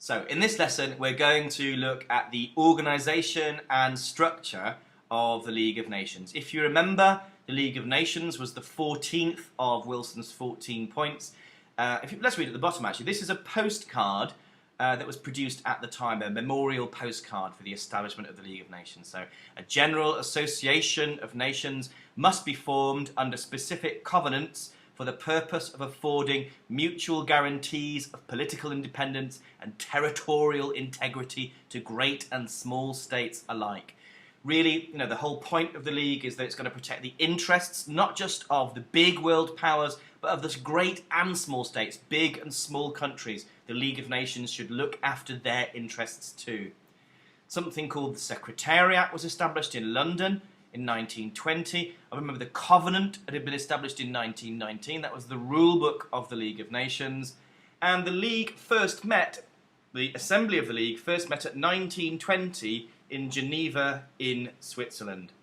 So in this lesson we're going to look at the organisation and structure of the League of Nations. If you remember, the League of Nations was the 14th of Wilson's 14 points. Let's read at the bottom actually. This is a postcard that was produced at the time, a memorial postcard for the establishment of the League of Nations. So a general association of nations must be formed under specific covenants for the purpose of affording mutual guarantees of political independence and territorial integrity to great and small states alike. Really, the whole point of the League is that it's going to protect the interests not just of the big world powers, but of the great and small states, big and small countries. The League of Nations should look after their interests too. Something called the Secretariat was established in London in 1920. I remember the Covenant had been established in 1919. That was the rule book of the League of Nations. And the League first met, the Assembly of the League first met at 1920 in Geneva in Switzerland.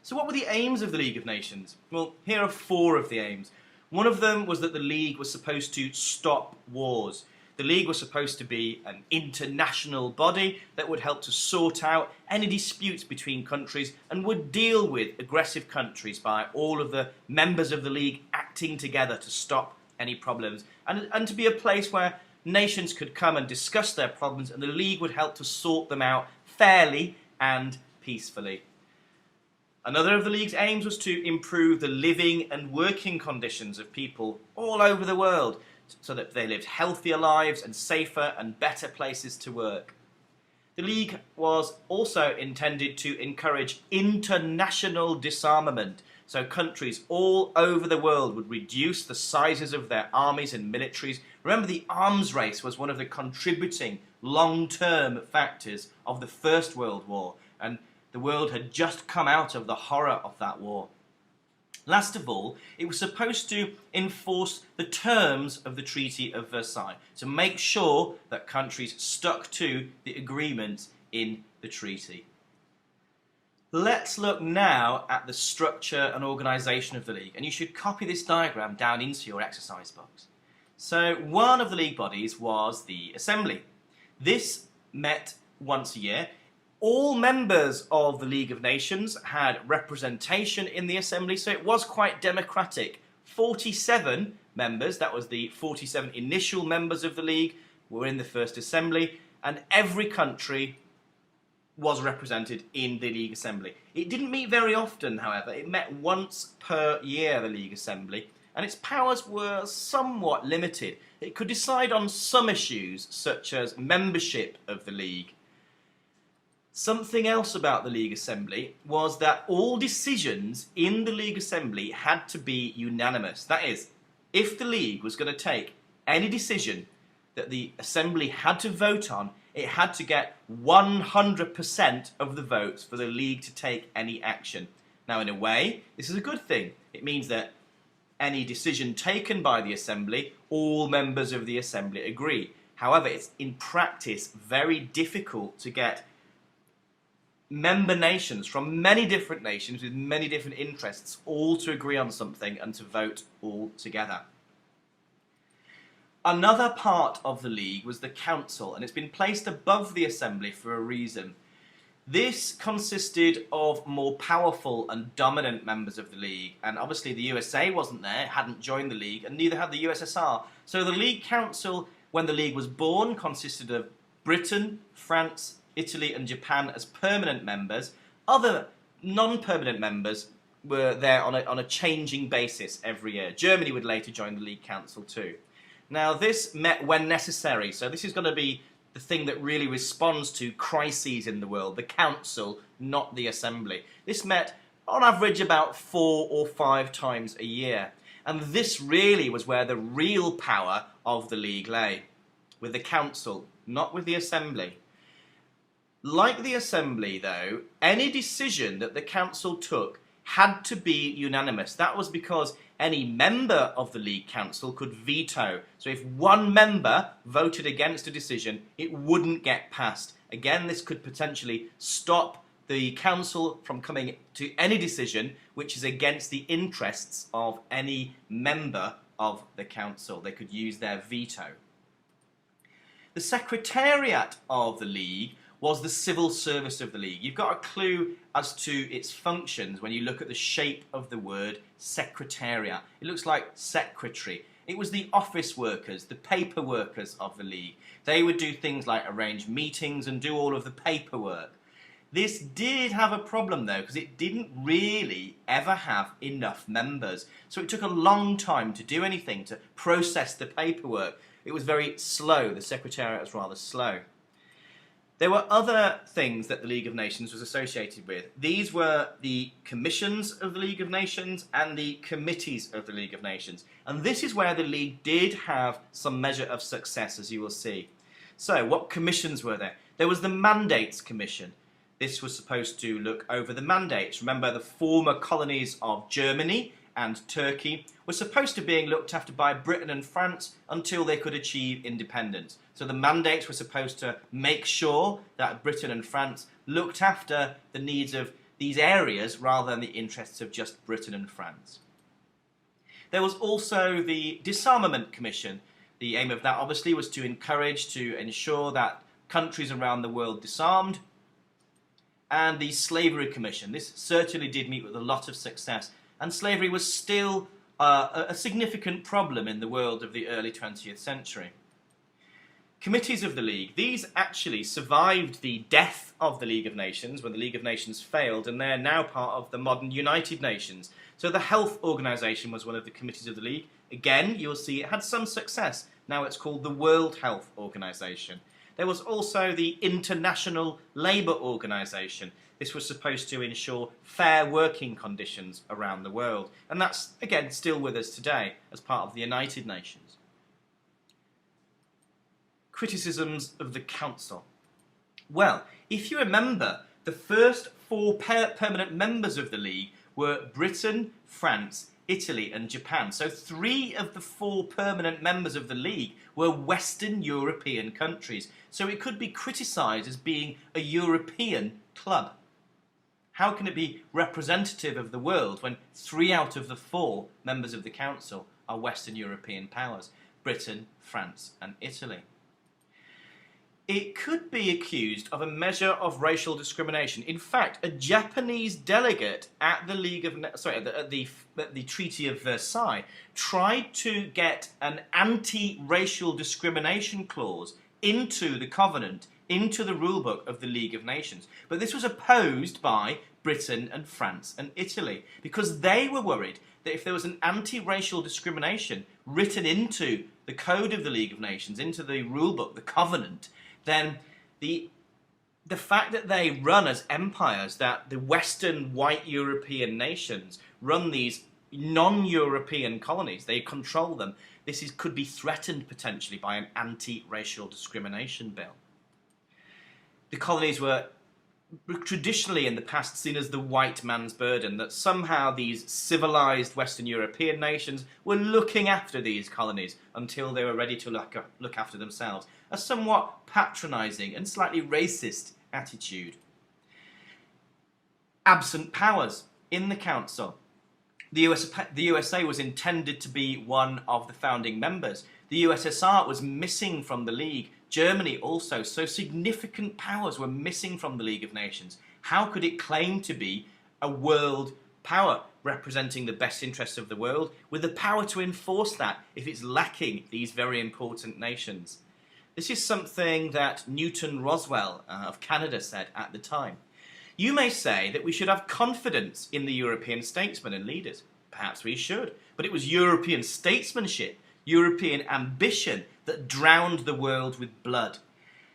So what were the aims of the League of Nations? Well, here are 4 of the aims. One of them was that the League was supposed to stop wars. The League was supposed to be an international body that would help to sort out any disputes between countries and would deal with aggressive countries by all of the members of the League acting together to stop any problems, and to be a place where nations could come and discuss their problems and the League would help to sort them out fairly and peacefully. Another of the League's aims was to improve the living and working conditions of people all over the world, so that they lived healthier lives and safer and better places to work. The League was also intended to encourage international disarmament, so countries all over the world would reduce the sizes of their armies and militaries. Remember, the arms race was one of the contributing long-term factors of the First World War, and the world had just come out of the horror of that war. Last of all, it was supposed to enforce the terms of the Treaty of Versailles, to make sure that countries stuck to the agreements in the treaty. Let's look now at the structure and organisation of the League, and you should copy this diagram down into your exercise box. So one of the League bodies was the Assembly. This met once a year. All members of the League of Nations had representation in the Assembly, so it was quite democratic. 47 members, that was the 47 initial members of the League, were in the first Assembly, and every country was represented in the League Assembly. It didn't meet very often, however. It met once per year, the League Assembly, and its powers were somewhat limited. It could decide on some issues, such as membership of the League. Something else about the League Assembly was that all decisions in the League Assembly had to be unanimous. That is, if the League was going to take any decision that the Assembly had to vote on, it had to get 100% of the votes for the League to take any action. Now, in a way, this is a good thing. It means that any decision taken by the Assembly, all members of the Assembly agree. However, it's in practice very difficult to get member nations from many different nations with many different interests all to agree on something and to vote all together. Another part of the League was the Council, and it's been placed above the Assembly for a reason. This consisted of more powerful and dominant members of the League, and obviously the USA wasn't there, hadn't joined the League, and neither had the USSR. So the League Council, when the League was born, consisted of Britain, France, Italy and Japan as permanent members. Other non-permanent members were there on a changing basis every year. Germany would later join the League Council too. Now this met when necessary, so this is going to be the thing that really responds to crises in the world, the Council, not the Assembly. This met on average about 4 or 5 times a year, and this really was where the real power of the League lay, with the Council, not with the Assembly. Like the Assembly, though, any decision that the Council took had to be unanimous. That was because any member of the League Council could veto. So if one member voted against a decision, it wouldn't get passed. Again, this could potentially stop the Council from coming to any decision which is against the interests of any member of the Council. They could use their veto. The Secretariat of the League was the civil service of the League. You've got a clue as to its functions when you look at the shape of the word Secretariat. It looks like secretary. It was the office workers, the paper workers of the League. They would do things like arrange meetings and do all of the paperwork. This did have a problem though, because it didn't really ever have enough members. So it took a long time to do anything, to process the paperwork. It was very slow. The Secretariat was rather slow. There were other things that the League of Nations was associated with. These were the commissions of the League of Nations and the committees of the League of Nations. And this is where the League did have some measure of success, as you will see. So, what commissions were there? There was the Mandates Commission. This was supposed to look over the mandates. Remember, the former colonies of Germany and Turkey were supposed to be looked after by Britain and France until they could achieve independence. So the mandates were supposed to make sure that Britain and France looked after the needs of these areas rather than the interests of just Britain and France. There was also the Disarmament Commission. The aim of that obviously was to ensure that countries around the world disarmed. And the Slavery Commission. This certainly did meet with a lot of success. And slavery was still a significant problem in the world of the early 20th century. Committees of the League. These actually survived the death of the League of Nations when the League of Nations failed, and they're now part of the modern United Nations. So the Health Organization was one of the committees of the League. Again, you'll see it had some success. Now it's called the World Health Organization. There was also the International Labour Organization. This was supposed to ensure fair working conditions around the world. And that's, again, still with us today as part of the United Nations. Criticisms of the Council. Well, if you remember, the first four permanent members of the League were Britain, France, Italy and Japan. So 3 of the 4 permanent members of the League were Western European countries. So it could be criticised as being a European club. How can it be representative of the world when 3 out of the 4 members of the Council are Western European powers? Britain, France and Italy. It could be accused of a measure of racial discrimination. In fact, a Japanese delegate at the the Treaty of Versailles tried to get an anti-racial discrimination clause into the covenant, into the rulebook of the League of Nations. But this was opposed by Britain and France and Italy because they were worried that if there was an anti-racial discrimination written into the code of the League of Nations, into the rulebook, the covenant, then the fact that they run as empires, that the Western white European nations run these non-European colonies, they control them, could be threatened potentially by an anti-racial discrimination bill. The colonies were traditionally in the past seen as the white man's burden, that somehow these civilized Western European nations were looking after these colonies until they were ready to look after themselves. A somewhat patronizing and slightly racist attitude. Absent powers in the Council. The USA was intended to be one of the founding members. The USSR was missing from the League. Germany also. So significant powers were missing from the League of Nations. How could it claim to be a world power representing the best interests of the world with the power to enforce that if it's lacking these very important nations? This is something that Newton Roswell of Canada said at the time. You may say that we should have confidence in the European statesmen and leaders. Perhaps we should. But it was European statesmanship, European ambition that drowned the world with blood.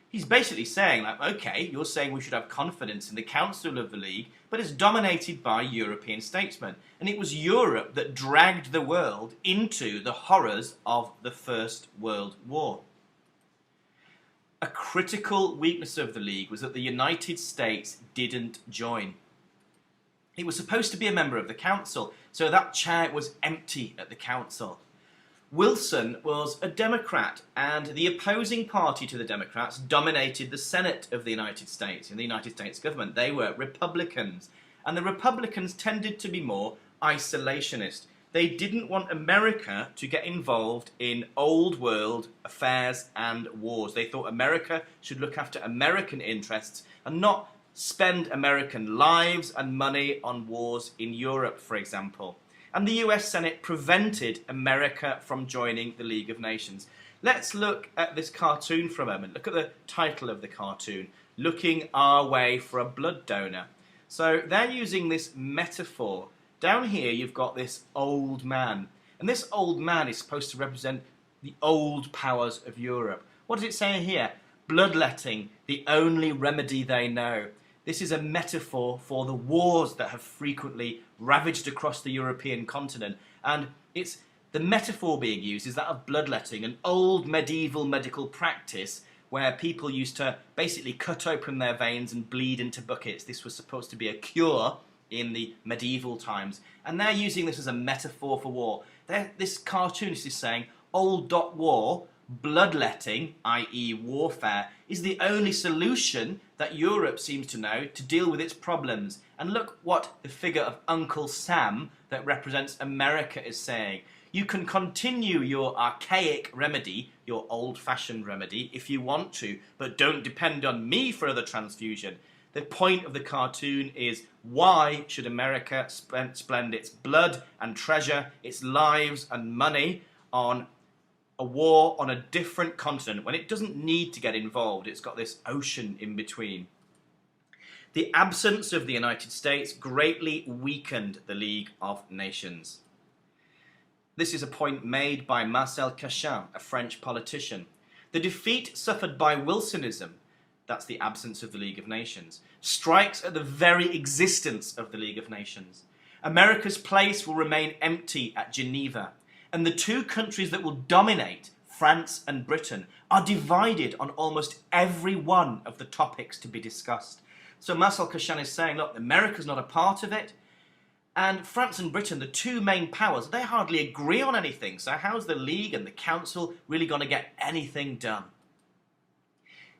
He's basically saying, like, okay, you're saying we should have confidence in the Council of the League, but it's dominated by European statesmen. And it was Europe that dragged the world into the horrors of the First World War. A critical weakness of the League was that the United States didn't join. It was supposed to be a member of the Council, so that chair was empty at the Council. Wilson was a Democrat, and the opposing party to the Democrats dominated the Senate of the United States, in the United States government. They were Republicans, and the Republicans tended to be more isolationist. they didn't want America to get involved in old world affairs and wars. They thought America should look after American interests and not spend American lives and money on wars in Europe, for example. And the US Senate prevented America from joining the League of Nations. Let's look at this cartoon for a moment. Look at the title of the cartoon, Looking Our Way for a Blood Donor. So they're using this metaphor. Down here you've got this old man, and this old man is supposed to represent the old powers of Europe. What does it say here? Bloodletting, the only remedy they know. This is a metaphor for the wars that have frequently ravaged across the European continent, and it's the metaphor being used is that of bloodletting, an old medieval medical practice where people used to basically cut open their veins and bleed into buckets. This was supposed to be a cure in the medieval times, and they're using this as a metaphor for war. This cartoonist is saying old war, bloodletting, i.e. warfare, is the only solution that Europe seems to know to deal with its problems. And look what the figure of Uncle Sam that represents America is saying. You can continue your archaic remedy, your old-fashioned remedy, if you want to, but don't depend on me for the transfusion. The point of the cartoon is, why should America spend its blood and treasure, its lives and money on a war on a different continent when it doesn't need to get involved? It's got this ocean in between. The absence of the United States greatly weakened the League of Nations. This is a point made by Marcel Cachin, a French politician. The defeat suffered by Wilsonism, that's the absence of the League of Nations, strikes at the very existence of the League of Nations. America's place will remain empty at Geneva, and the two countries that will dominate, France and Britain, are divided on almost every one of the topics to be discussed. So Marcel Cachin is saying, look, America's not a part of it, and France and Britain, the two main powers, they hardly agree on anything. So how's the League and the Council really going to get anything done?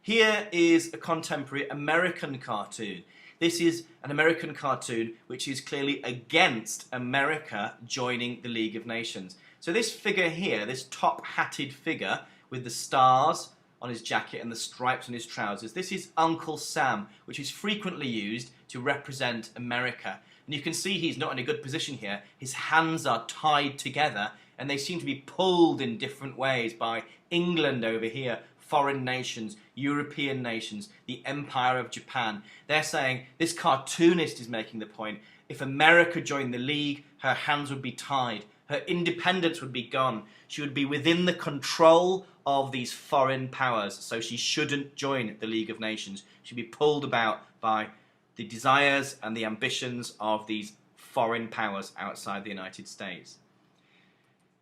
Here is a contemporary American cartoon. This is an American cartoon which is clearly against America joining the League of Nations. So this figure here, this top-hatted figure with the stars on his jacket and the stripes on his trousers, this is Uncle Sam, which is frequently used to represent America. And you can see he's not in a good position here. His hands are tied together and they seem to be pulled in different ways by England over here, foreign nations, European nations, the Empire of Japan. They're saying, this cartoonist is making the point, if America joined the League, her hands would be tied, her independence would be gone, she would be within the control of these foreign powers, so she shouldn't join the League of Nations. She'd be pulled about by the desires and the ambitions of these foreign powers outside the United States.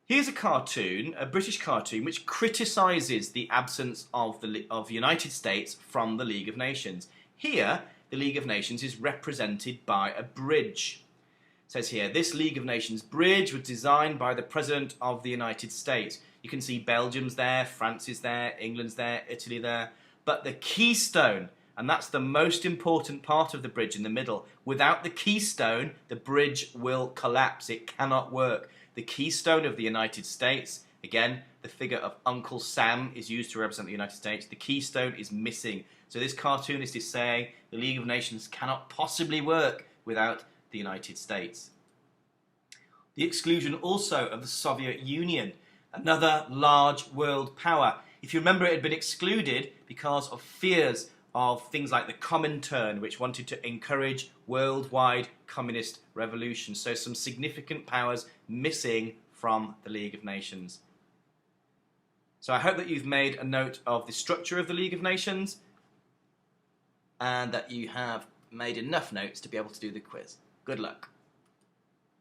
Here's a cartoon, a British cartoon, which criticises the absence of the United States from the League of Nations. Here, the League of Nations is represented by a bridge. It says here, this League of Nations bridge was designed by the President of the United States. You can see Belgium's there, France is there, England's there, Italy there. But the keystone, and that's the most important part of the bridge in the middle. Without the keystone, the bridge will collapse. It cannot work. The keystone of the United States, again, the figure of Uncle Sam is used to represent the United States. The keystone is missing. So this cartoonist is saying the League of Nations cannot possibly work without the United States. The exclusion also of the Soviet Union, another large world power. If you remember, it had been excluded because of fears of things like the Comintern, which wanted to encourage worldwide communist revolution. So some significant powers missing from the League of Nations. So I hope that you've made a note of the structure of the League of Nations and that you have made enough notes to be able to do the quiz. Good luck.